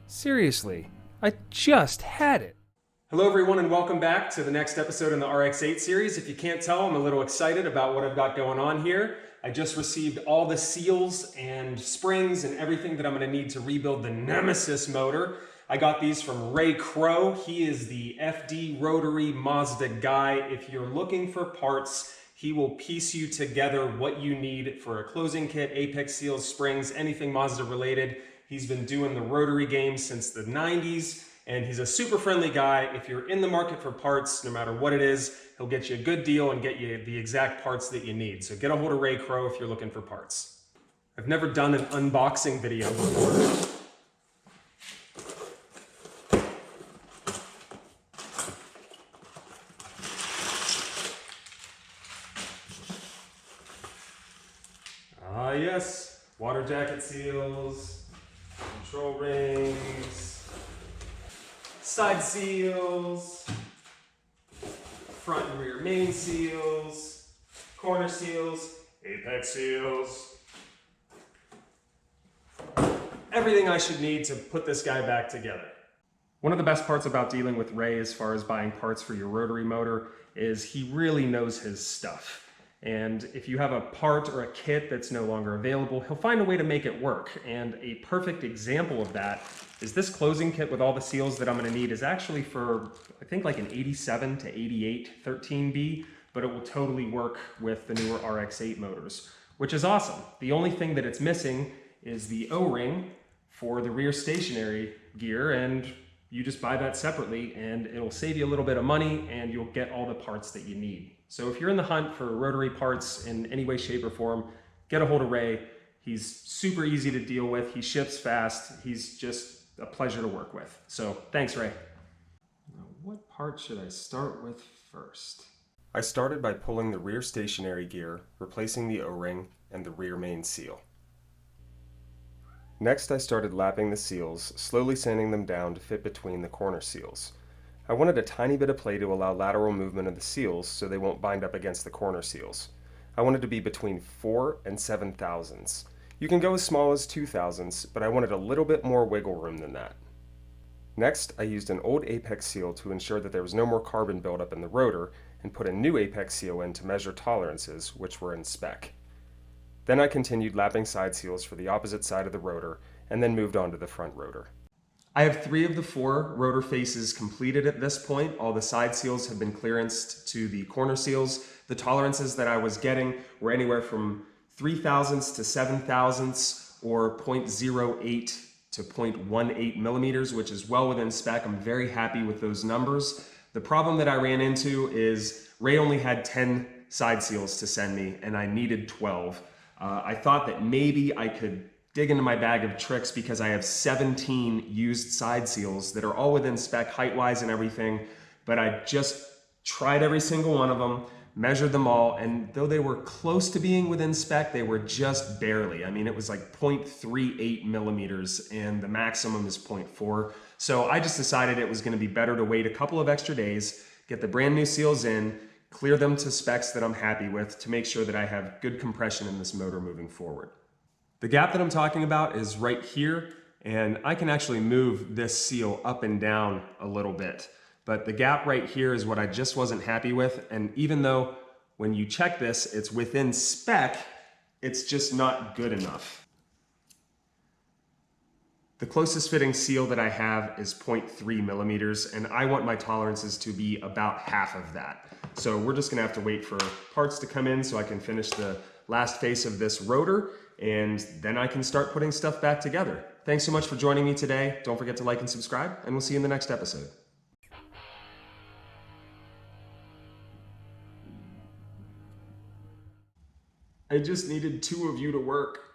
Seriously, I just had it. Hello everyone and welcome back to the next episode in the RX-8 series. If you can't tell, I'm a little excited about what I've got going on here. I just received all the seals and springs and everything that I'm going to need to rebuild the Nemesis motor. I got these from Ray Crow. He is the FD rotary Mazda guy. If you're looking for parts, he will piece you together what you need for a closing kit, apex seals, springs, anything Mazda related. He's been doing the rotary game since the 90s, and he's a super friendly guy. If you're in the market for parts, no matter what it is, he'll get you a good deal and get you the exact parts that you need. So get a hold of Ray Crow if you're looking for parts. I've never done an unboxing video before. Yes, water jacket seals, control rings, side seals, front and rear main seals, corner seals, apex seals. Everything I should need to put this guy back together. One of the best parts about dealing with Ray as far as buying parts for your rotary motor is he really knows his stuff. And if you have a part or a kit that's no longer available, he'll find a way to make it work. And a perfect example of that is this closing kit with all the seals that I'm gonna need is actually for, I think like an 87 to 88 13B, but it will totally work with the newer RX-8 motors, which is awesome. The only thing that it's missing is the O-ring for the rear stationary gear, and you just buy that separately and it'll save you a little bit of money and you'll get all the parts that you need. So if you're in the hunt for rotary parts in any way, shape, or form, get a hold of Ray. He's super easy to deal with. He ships fast. He's just a pleasure to work with. So thanks, Ray. Now, what part should I start with first? I started by pulling the rear stationary gear, replacing the O-ring, and the rear main seal. Next, I started lapping the seals, slowly sanding them down to fit between the corner seals. I wanted a tiny bit of play to allow lateral movement of the seals so they won't bind up against the corner seals. I wanted to be between 4 and 7 thousandths. You can go as small as 2 thousandths, but I wanted a little bit more wiggle room than that. Next, I used an old apex seal to ensure that there was no more carbon buildup in the rotor and put a new apex seal in to measure tolerances, which were in spec. Then I continued lapping side seals for the opposite side of the rotor and then moved on to the front rotor. I have 3 of the 4 rotor faces completed at this point. All the side seals have been clearanced to the corner seals. The tolerances that I was getting were anywhere from 3 thousandths to 7 thousandths or 0.08 to 0.18 millimeters, which is well within spec. I'm very happy with those numbers. The problem that I ran into is Ray only had 10 side seals to send me and I needed 12. I thought that maybe I could dig into my bag of tricks because I have 17 used side seals that are all within spec height-wise and everything, but I just tried every single one of them, measured them all, and though they were close to being within spec, they were just barely. I mean, it was like 0.38 millimeters and the maximum is 0.4. So I just decided it was gonna be better to wait a couple of extra days, get the brand new seals in, clear them to specs that I'm happy with to make sure that I have good compression in this motor moving forward. The gap that I'm talking about is right here, and I can actually move this seal up and down a little bit. But the gap right here is what I just wasn't happy with, and even though when you check this, it's within spec, it's just not good enough. The closest fitting seal that I have is 0.3 millimeters, and I want my tolerances to be about half of that. So we're just gonna have to wait for parts to come in so I can finish the last face of this rotor, and then I can start putting stuff back together. Thanks so much for joining me today. Don't forget to like and subscribe, and we'll see you in the next episode. I just needed 2 of you to work.